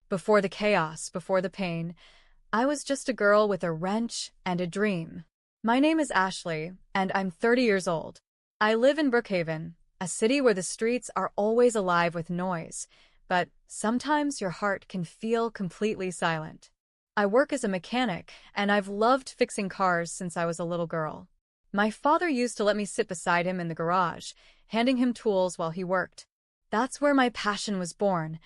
Before the chaos, before the pain, I was just a girl with a wrench and a dream. My name is Ashley, and I'm 30 years old. I live in Brookhaven, a city where the streets are always alive with noise, but sometimes your heart can feel completely silent. I work as a mechanic, and I've loved fixing cars since I was a little girl. My father used to let me sit beside him in the garage, handing him tools while he worked. That's where my passion was born,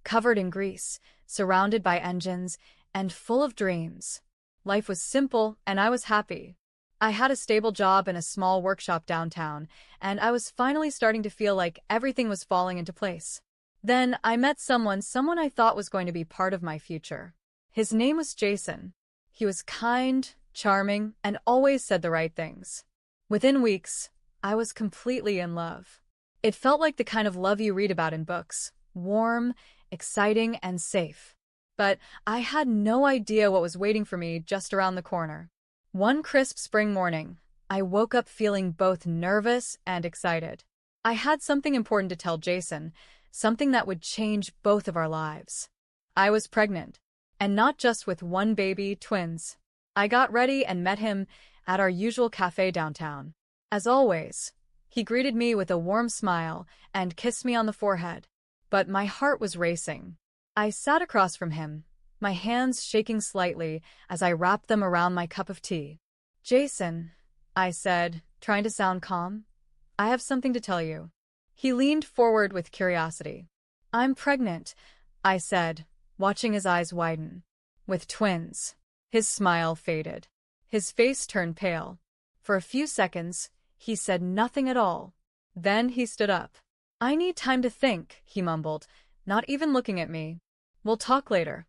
covered in grease, surrounded by engines, and full of dreams. Life was simple, and I was happy. I had a stable job in a small workshop downtown, and I was finally starting to feel like everything was falling into place. Then I met someone I thought was going to be part of my future. His name was Jason. He was kind, charming, and always said the right things. Within weeks, I was completely in love. It felt like the kind of love you read about in books, warm, exciting, and safe. But I had no idea what was waiting for me just around the corner. One crisp spring morning, I woke up feeling both nervous and excited. I had something important to tell Jason, something that would change both of our lives. I was pregnant, and not just with one baby, twins. I got ready and met him at our usual cafe downtown. As always, he greeted me with a warm smile and kissed me on the forehead. But my heart was racing. I sat across from him, my hands shaking slightly as I wrapped them around my cup of tea. "Jason," I said, trying to sound calm, "I have something to tell you." He leaned forward with curiosity. "I'm pregnant," I said, watching his eyes widen. "With twins." His smile faded. His face turned pale. For a few seconds, he said nothing at all. Then he stood up. "I need time to think," he mumbled, not even looking at me. "We'll talk later."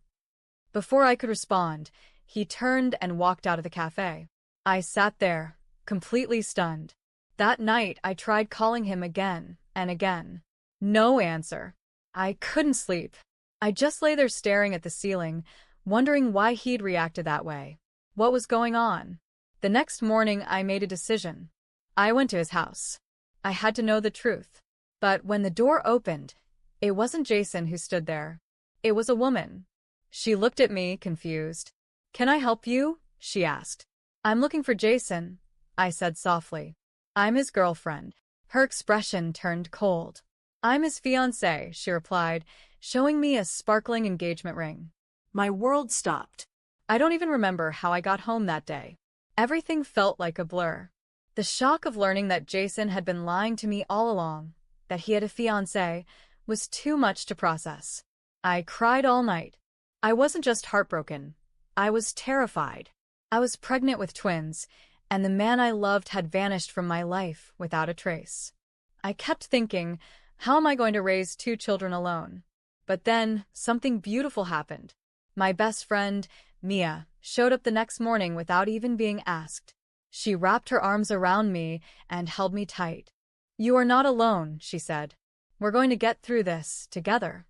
Before I could respond, he turned and walked out of the cafe. I sat there, completely stunned. That night, I tried calling him again and again. No answer. I couldn't sleep. I just lay there staring at the ceiling, wondering why he'd reacted that way. What was going on? The next morning, I made a decision. I went to his house. I had to know the truth. But when the door opened, it wasn't Jason who stood there. It was a woman. She looked at me, confused. "Can I help you?" she asked. "I'm looking for Jason," I said softly. "I'm his girlfriend." Her expression turned cold. "I'm his fiancée," she replied, showing me a sparkling engagement ring. My world stopped. I don't even remember how I got home that day. Everything felt like a blur. The shock of learning that Jason had been lying to me all along, that he had a fiancée, was too much to process. I cried all night. I wasn't just heartbroken. I was terrified. I was pregnant with twins, and the man I loved had vanished from my life without a trace. I kept thinking, how am I going to raise 2 children alone? But then, something beautiful happened. My best friend, Mia, showed up the next morning without even being asked. She wrapped her arms around me and held me tight. "You are not alone," she said. "We're going to get through this together."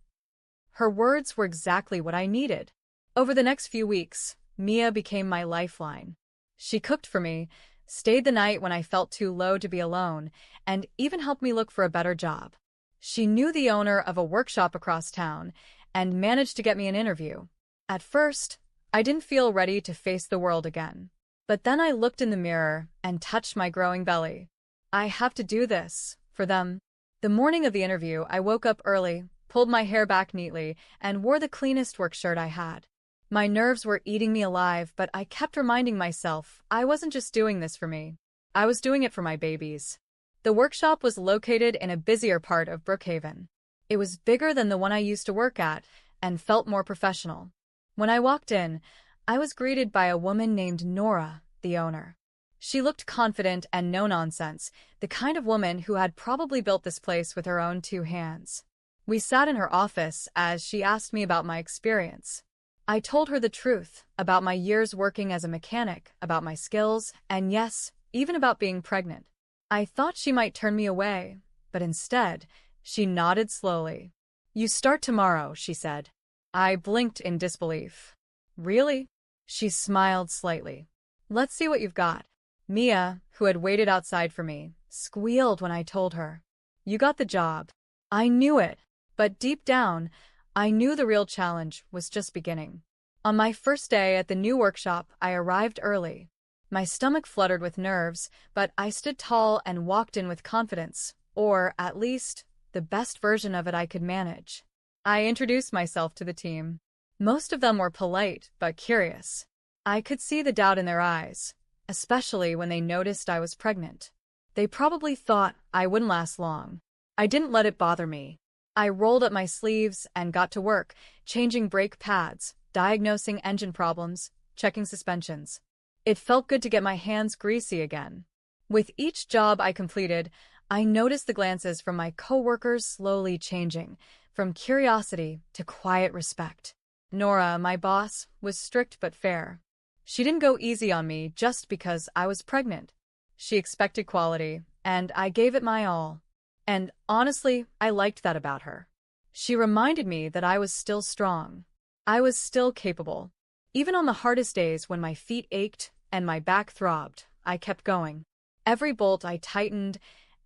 Her words were exactly what I needed. Over the next few weeks, Mia became my lifeline. She cooked for me, stayed the night when I felt too low to be alone, and even helped me look for a better job. She knew the owner of a workshop across town and managed to get me an interview. At first, I didn't feel ready to face the world again. But then I looked in the mirror and touched my growing belly. I have to do this for them. The morning of the interview, I woke up early, pulled my hair back neatly, and wore the cleanest work shirt I had. My nerves were eating me alive, but I kept reminding myself I wasn't just doing this for me. I was doing it for my babies. The workshop was located in a busier part of Brookhaven. It was bigger than the one I used to work at and felt more professional. When I walked in, I was greeted by a woman named Nora, the owner. She looked confident and no-nonsense, the kind of woman who had probably built this place with her own 2 hands. We sat in her office as she asked me about my experience. I told her the truth about my years working as a mechanic, about my skills, and yes, even about being pregnant. I thought she might turn me away, but instead, she nodded slowly. "You start tomorrow," she said. I blinked in disbelief. "Really?" She smiled slightly. "Let's see what you've got." Mia, who had waited outside for me, squealed when I told her. "You got the job." I knew it, but deep down, I knew the real challenge was just beginning. On my first day at the new workshop, I arrived early. My stomach fluttered with nerves, but I stood tall and walked in with confidence, or, at least, the best version of it I could manage. I introduced myself to the team. Most of them were polite, but curious. I could see the doubt in their eyes, especially when they noticed I was pregnant. They probably thought I wouldn't last long. I didn't let it bother me. I rolled up my sleeves and got to work, changing brake pads, diagnosing engine problems, checking suspensions. It felt good to get my hands greasy again. With each job I completed, I noticed the glances from my coworkers slowly changing, from curiosity to quiet respect. Nora, my boss, was strict but fair. She didn't go easy on me just because I was pregnant. She expected quality, and I gave it my all. And honestly, I liked that about her. She reminded me that I was still strong. I was still capable. Even on the hardest days when my feet ached and my back throbbed, I kept going. Every bolt I tightened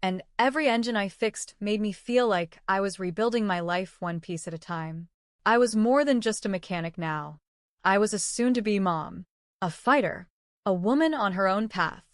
and every engine I fixed made me feel like I was rebuilding my life one piece at a time. I was more than just a mechanic now. I was a soon-to-be mom, a fighter, a woman on her own path.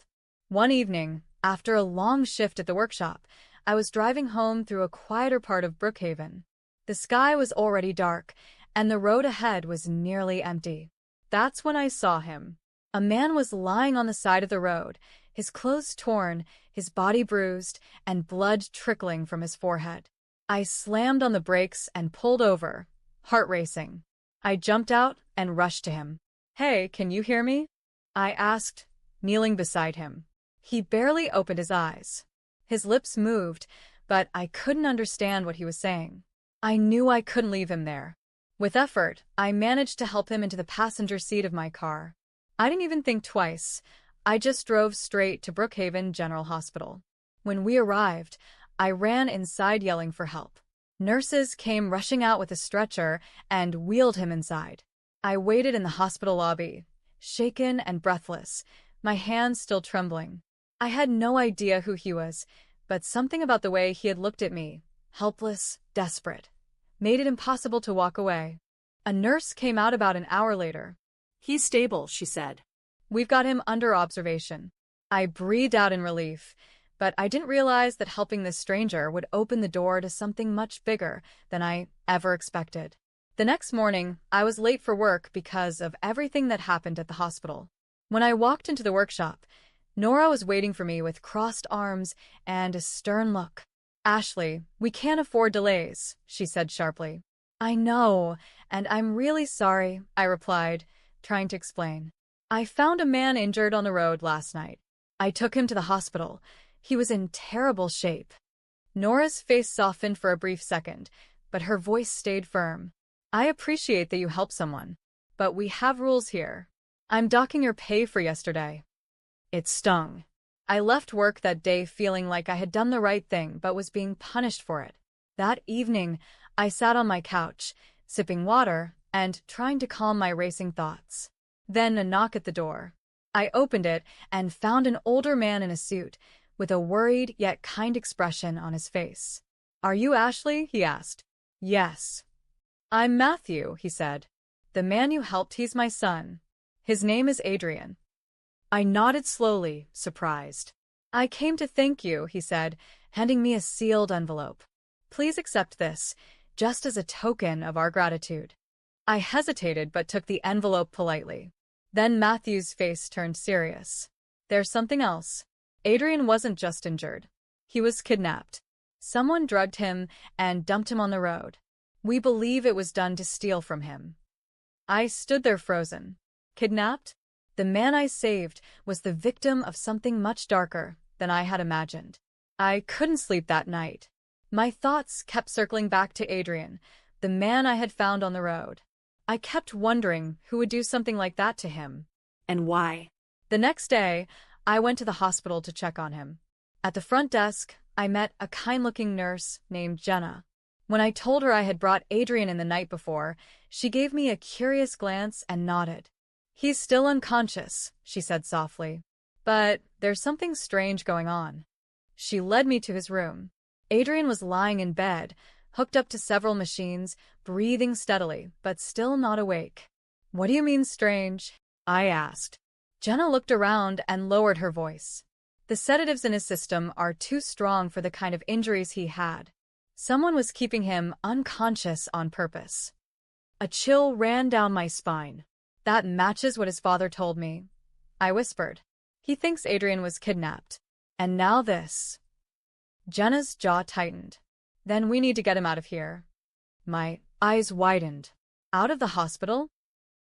One evening, after a long shift at the workshop, I was driving home through a quieter part of Brookhaven. The sky was already dark, and the road ahead was nearly empty. That's when I saw him. A man was lying on the side of the road, his clothes torn, his body bruised, and blood trickling from his forehead. I slammed on the brakes and pulled over, heart racing. I jumped out and rushed to him. "Hey, can you hear me?" I asked, kneeling beside him. He barely opened his eyes. His lips moved, but I couldn't understand what he was saying. I knew I couldn't leave him there. With effort, I managed to help him into the passenger seat of my car. I didn't even think twice. I just drove straight to Brookhaven General Hospital. When we arrived, I ran inside yelling for help. Nurses came rushing out with a stretcher and wheeled him inside. I waited in the hospital lobby, shaken and breathless, my hands still trembling. I had no idea who he was, but something about the way he had looked at me, helpless, desperate, made it impossible to walk away. A nurse came out about an hour later. "He's stable," she said. "We've got him under observation." I breathed out in relief, but I didn't realize that helping this stranger would open the door to something much bigger than I ever expected. The next morning, I was late for work because of everything that happened at the hospital. When I walked into the workshop, Nora was waiting for me with crossed arms and a stern look. "Ashley, we can't afford delays," she said sharply. "I know, and I'm really sorry," I replied, trying to explain. "I found a man injured on the road last night. I took him to the hospital. He was in terrible shape." Nora's face softened for a brief second, but her voice stayed firm. "I appreciate that you helped someone, but we have rules here. I'm docking your pay for yesterday." It stung. I left work that day feeling like I had done the right thing but was being punished for it. That evening, I sat on my couch, sipping water and trying to calm my racing thoughts. Then a knock at the door. I opened it and found an older man in a suit, with a worried yet kind expression on his face. "Are you Ashley?" he asked. "Yes." "I'm Matthew," he said. "The man you helped, he's my son. His name is Adrian." I nodded slowly, surprised. "I came to thank you," he said, handing me a sealed envelope. "Please accept this, just as a token of our gratitude." I hesitated but took the envelope politely. Then Matthew's face turned serious. "There's something else. Adrian wasn't just injured. He was kidnapped. Someone drugged him and dumped him on the road. We believe it was done to steal from him." I stood there frozen. Kidnapped? The man I saved was the victim of something much darker than I had imagined. I couldn't sleep that night. My thoughts kept circling back to Adrian, the man I had found on the road. I kept wondering who would do something like that to him. And why? The next day, I went to the hospital to check on him. At the front desk, I met a kind-looking nurse named Jenna. When I told her I had brought Adrian in the night before, she gave me a curious glance and nodded. "He's still unconscious," she said softly. "But there's something strange going on." She led me to his room. Adrian was lying in bed, hooked up to several machines, breathing steadily, but still not awake. "What do you mean strange?" I asked. Jenna looked around and lowered her voice. "The sedatives in his system are too strong for the kind of injuries he had. Someone was keeping him unconscious on purpose." A chill ran down my spine. "That matches what his father told me," I whispered. "He thinks Adrian was kidnapped. And now this." Jenna's jaw tightened. "Then we need to get him out of here." My eyes widened. "Out of the hospital?"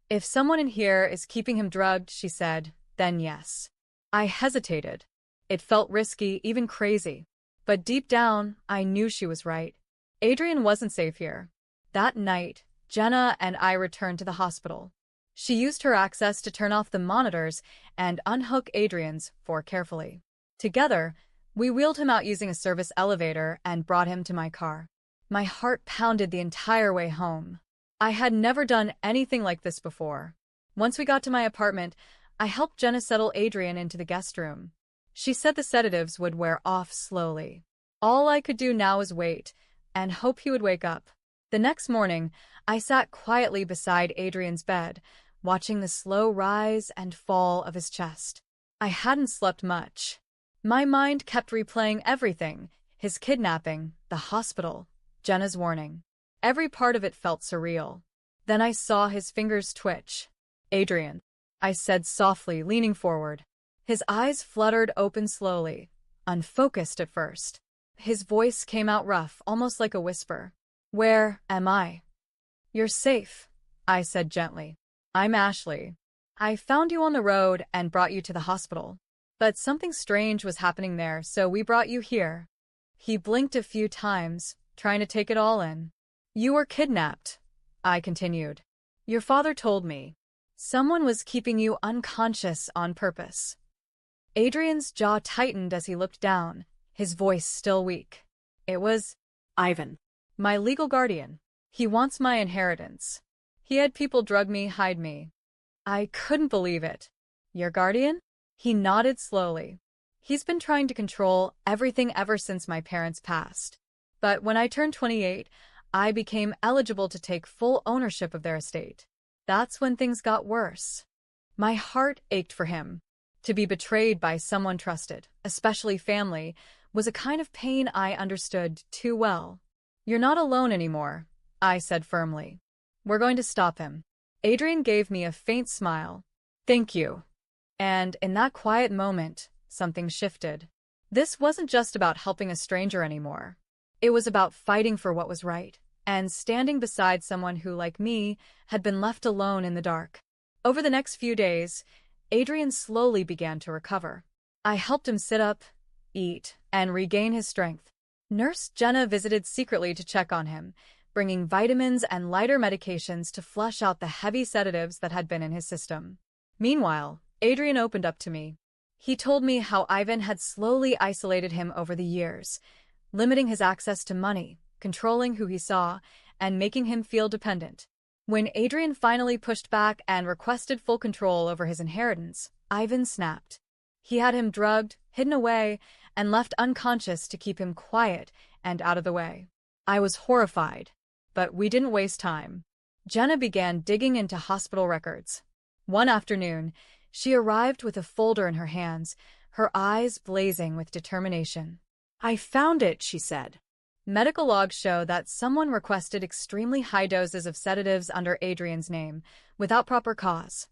"If someone in here is keeping him drugged," she said, "then yes." I hesitated. It felt risky, even crazy. But deep down, I knew she was right. Adrian wasn't safe here. That night, Jenna and I returned to the hospital. She used her access to turn off the monitors and unhook Adrian's carefully. Together, we wheeled him out using a service elevator and brought him to my car. My heart pounded the entire way home. I had never done anything like this before. Once we got to my apartment, I helped Jenna settle Adrian into the guest room. She said the sedatives would wear off slowly. All I could do now was wait and hope he would wake up. The next morning, I sat quietly beside Adrian's bed, watching the slow rise and fall of his chest. I hadn't slept much. My mind kept replaying everything: his kidnapping, the hospital, Jenna's warning. Every part of it felt surreal. Then I saw his fingers twitch. "Adrian," I said softly, leaning forward. His eyes fluttered open slowly, unfocused at first. His voice came out rough, almost like a whisper. "Where am I?" "You're safe," I said gently. "I'm Ashley. I found you on the road and brought you to the hospital. But something strange was happening there, so we brought you here." He blinked a few times, trying to take it all in. "You were kidnapped," I continued. "Your father told me. Someone was keeping you unconscious on purpose." Adrian's jaw tightened as he looked down, his voice still weak. "It was Ivan. my legal guardian. He wants my inheritance. He had people drug me, hide me." I couldn't believe it. "Your guardian?" He nodded slowly. "He's been trying to control everything ever since my parents passed. But when I turned 28, I became eligible to take full ownership of their estate. That's when things got worse." My heart ached for him. To be betrayed by someone trusted, especially family, was a kind of pain I understood too well. "You're not alone anymore," I said firmly. "We're going to stop him." Adrian gave me a faint smile. "Thank you." And in that quiet moment, something shifted. This wasn't just about helping a stranger anymore. It was about fighting for what was right, and standing beside someone who, like me, had been left alone in the dark. Over the next few days, Adrian slowly began to recover. I helped him sit up, eat, and regain his strength. Nurse Jenna visited secretly to check on him, bringing vitamins and lighter medications to flush out the heavy sedatives that had been in his system. Meanwhile, Adrian opened up to me. He told me how Ivan had slowly isolated him over the years, limiting his access to money, controlling who he saw, and making him feel dependent. When Adrian finally pushed back and requested full control over his inheritance, Ivan snapped. He had him drugged, hidden away, and left unconscious to keep him quiet and out of the way. I was horrified, but we didn't waste time. Jenna began digging into hospital records. One afternoon, she arrived with a folder in her hands, her eyes blazing with determination. "I found it," she said. Medical logs show that someone requested extremely high doses of sedatives under Adrian's name, without proper cause.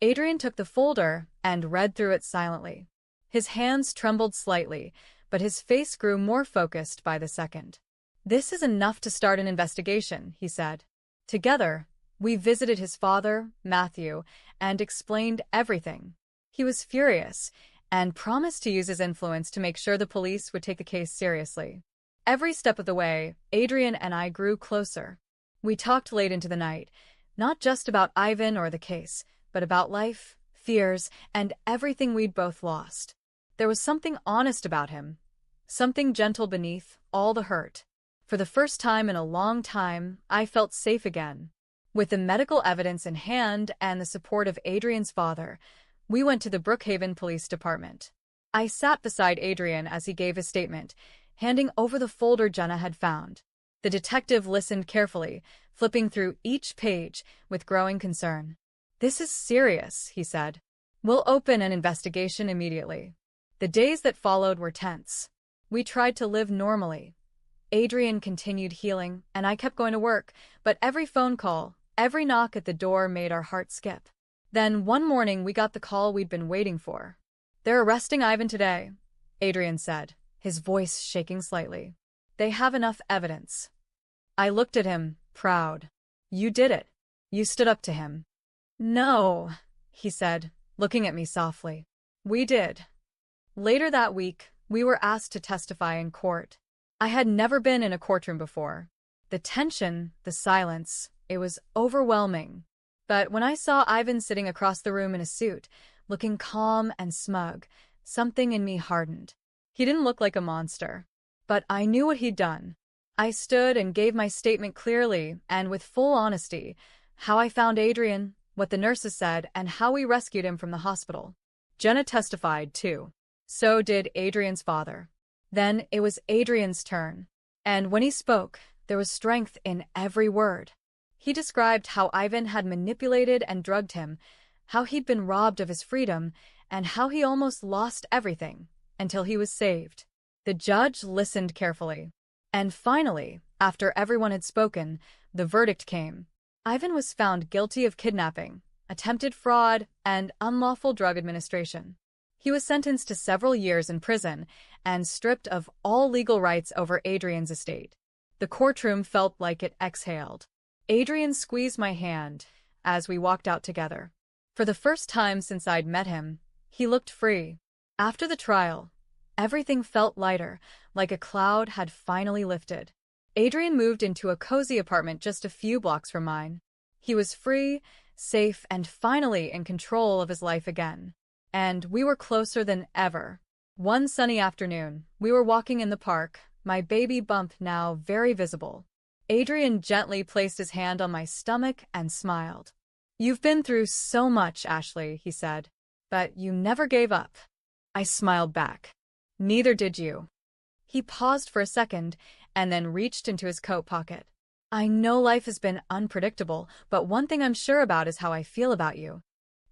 Adrian took the folder and read through it silently. His hands trembled slightly, but his face grew more focused by the second. "This is enough to start an investigation," he said. Together, we visited his father, Matthew, and explained everything. He was furious and promised to use his influence to make sure the police would take the case seriously. Every step of the way, Adrian and I grew closer. We talked late into the night, not just about Ivan or the case, but about life, fears, and everything we'd both lost. There was something honest about him, something gentle beneath all the hurt. For the first time in a long time, I felt safe again. With the medical evidence in hand and the support of Adrian's father, we went to the Brookhaven Police Department. I sat beside Adrian as he gave his statement, handing over the folder Jenna had found. The detective listened carefully, flipping through each page with growing concern. "This is serious," he said. "We'll open an investigation immediately." The days that followed were tense. We tried to live normally. Adrian continued healing, and I kept going to work, but every phone call, every knock at the door made our hearts skip. Then one morning we got the call we'd been waiting for. "They're arresting Ivan today," Adrian said, his voice shaking slightly. "They have enough evidence." I looked at him, proud. "You did it. You stood up to him." "No," he said, looking at me softly. "We did." Later that week, we were asked to testify in court. I had never been in a courtroom before. The tension, the silence, it was overwhelming. But when I saw Ivan sitting across the room in a suit, looking calm and smug, something in me hardened. He didn't look like a monster. But I knew what he'd done. I stood and gave my statement clearly and with full honesty, how I found Adrian, what the nurses said, and how we rescued him from the hospital. Jenna testified, too. So did Adrian's father. Then it was Adrian's turn. And when he spoke, there was strength in every word. He described how Ivan had manipulated and drugged him, how he'd been robbed of his freedom, and how he almost lost everything until he was saved. The judge listened carefully. And finally, after everyone had spoken, the verdict came. Ivan was found guilty of kidnapping, attempted fraud, and unlawful drug administration. He was sentenced to several years in prison and stripped of all legal rights over Adrian's estate. The courtroom felt like it exhaled. Adrian squeezed my hand as we walked out together. For the first time since I'd met him, he looked free. After the trial, everything felt lighter, like a cloud had finally lifted. Adrian moved into a cozy apartment just a few blocks from mine. He was free, safe, and finally in control of his life again. And we were closer than ever. One sunny afternoon, we were walking in the park, my baby bump now very visible. Adrian gently placed his hand on my stomach and smiled. "You've been through so much, Ashley," he said, "but you never gave up." I smiled back. "Neither did you." He paused for a second and then reached into his coat pocket. "I know life has been unpredictable, but one thing I'm sure about is how I feel about you."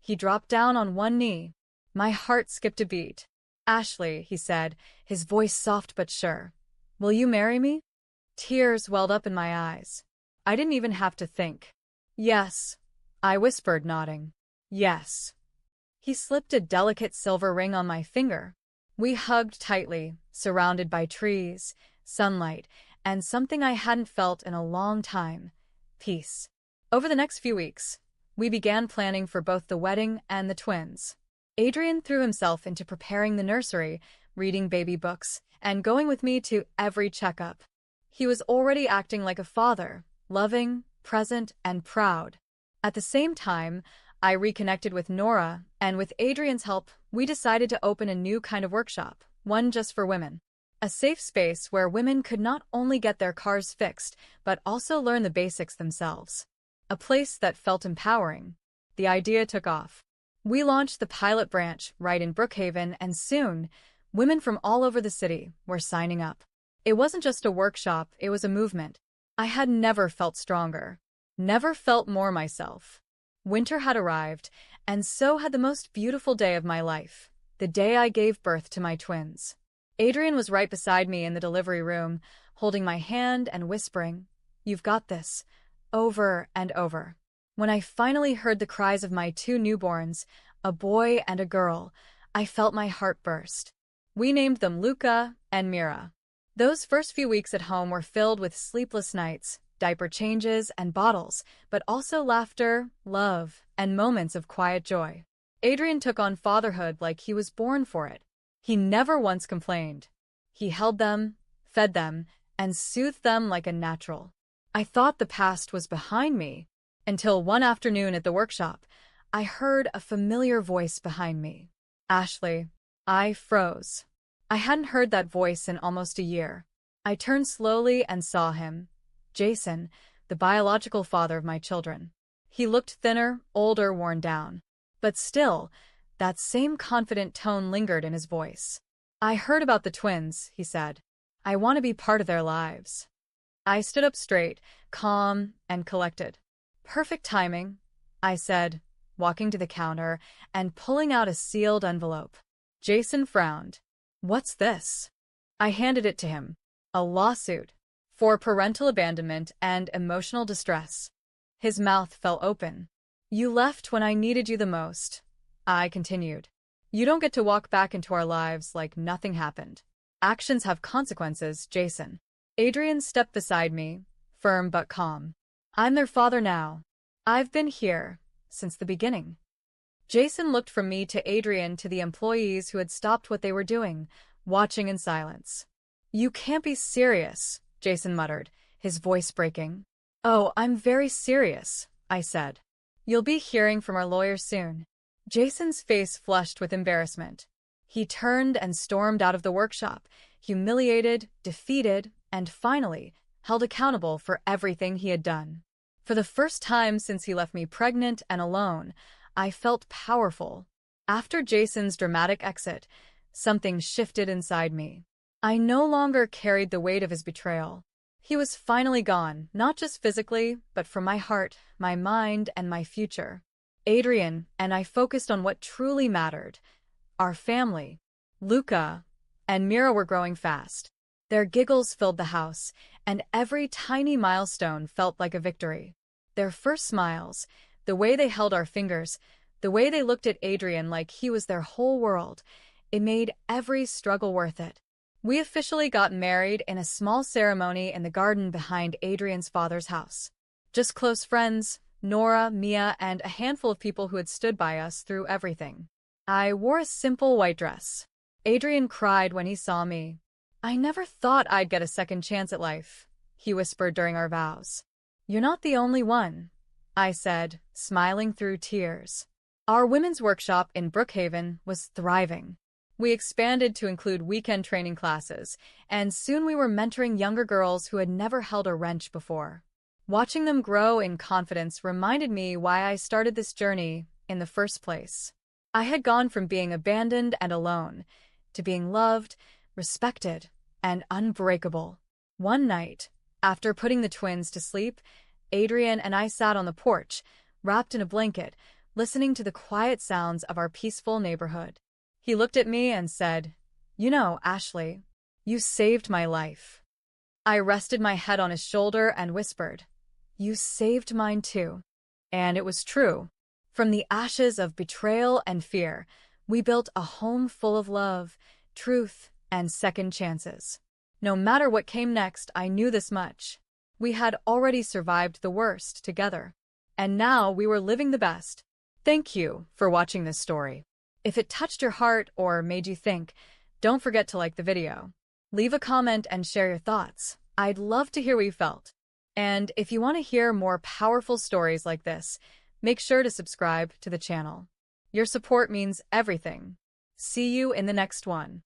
He dropped down on one knee. My heart skipped a beat. "Ashley," he said, his voice soft but sure, "will you marry me?" Tears welled up in my eyes. I didn't even have to think. "Yes," I whispered, nodding. "Yes." He slipped a delicate silver ring on my finger. We hugged tightly, surrounded by trees, sunlight, and something I hadn't felt in a long time, peace. Over the next few weeks, we began planning for both the wedding and the twins. Adrian threw himself into preparing the nursery, reading baby books, and going with me to every checkup. He was already acting like a father, loving, present, and proud. At the same time, I reconnected with Nora, and with Adrian's help, we decided to open a new kind of workshop, one just for women. A safe space where women could not only get their cars fixed, but also learn the basics themselves. A place that felt empowering. The idea took off. We launched the pilot branch right in Brookhaven, and soon, women from all over the city were signing up. It wasn't just a workshop, it was a movement. I had never felt stronger, never felt more myself. Winter had arrived, and so had the most beautiful day of my life, the day I gave birth to my twins. Adrian was right beside me in the delivery room, holding my hand and whispering, "You've got this," over and over. When I finally heard the cries of my two newborns, a boy and a girl, I felt my heart burst. We named them Luca and Mira. Those first few weeks at home were filled with sleepless nights, diaper changes, and bottles, but also laughter, love, and moments of quiet joy. Adrian took on fatherhood like he was born for it. He never once complained. He held them, fed them, and soothed them like a natural. I thought the past was behind me, until one afternoon at the workshop, I heard a familiar voice behind me. "Ashley." I froze. I hadn't heard that voice in almost a year. I turned slowly and saw him, Jason, the biological father of my children. He looked thinner, older, worn down. But still, that same confident tone lingered in his voice. "I heard about the twins," he said. "I want to be part of their lives." I stood up straight, calm and collected. Perfect timing, I said, walking to the counter and pulling out a sealed envelope. Jason frowned. What's this? I handed it to him. A lawsuit for parental abandonment and emotional distress. His mouth fell open. You left when I needed you the most, I continued. You don't get to walk back into our lives like nothing happened. Actions have consequences, Jason. Adrian stepped beside me, firm but calm. I'm their father now. I've been here since the beginning. Jason looked from me to Adrian to the employees who had stopped what they were doing, watching in silence. You can't be serious, Jason muttered, his voice breaking. Oh, I'm very serious, I said. You'll be hearing from our lawyer soon. Jason's face flushed with embarrassment. He turned and stormed out of the workshop, humiliated, defeated, and finally held accountable for everything he had done. For the first time since he left me pregnant and alone, I felt powerful. After Jason's dramatic exit, something shifted inside me. I no longer carried the weight of his betrayal. He was finally gone, not just physically, but from my heart, my mind, and my future. Adrian and I focused on what truly mattered. Our family. Luca and Mira were growing fast. Their giggles filled the house, and every tiny milestone felt like a victory. Their first smiles, the way they held our fingers, the way they looked at Adrian like he was their whole world, it made every struggle worth it. We officially got married in a small ceremony in the garden behind Adrian's father's house. Just close friends, Nora, Mia, and a handful of people who had stood by us through everything. I wore a simple white dress. Adrian cried when he saw me. I never thought I'd get a second chance at life, he whispered during our vows. You're not the only one, I said, smiling through tears. Our women's workshop in Brookhaven was thriving. We expanded to include weekend training classes, and soon we were mentoring younger girls who had never held a wrench before. Watching them grow in confidence reminded me why I started this journey in the first place. I had gone from being abandoned and alone to being loved, respected, and unbreakable. One night, after putting the twins to sleep, Adrian and I sat on the porch, wrapped in a blanket, listening to the quiet sounds of our peaceful neighborhood. He looked at me and said, You know, Ashley, you saved my life. I rested my head on his shoulder and whispered, You saved mine too. And it was true. From the ashes of betrayal and fear, we built a home full of love, truth, and second chances. No matter what came next, I knew this much. We had already survived the worst together. And now we were living the best. Thank you for watching this story. If it touched your heart or made you think, don't forget to like the video. Leave a comment and share your thoughts. I'd love to hear what you felt. And if you want to hear more powerful stories like this, make sure to subscribe to the channel. Your support means everything. See you in the next one.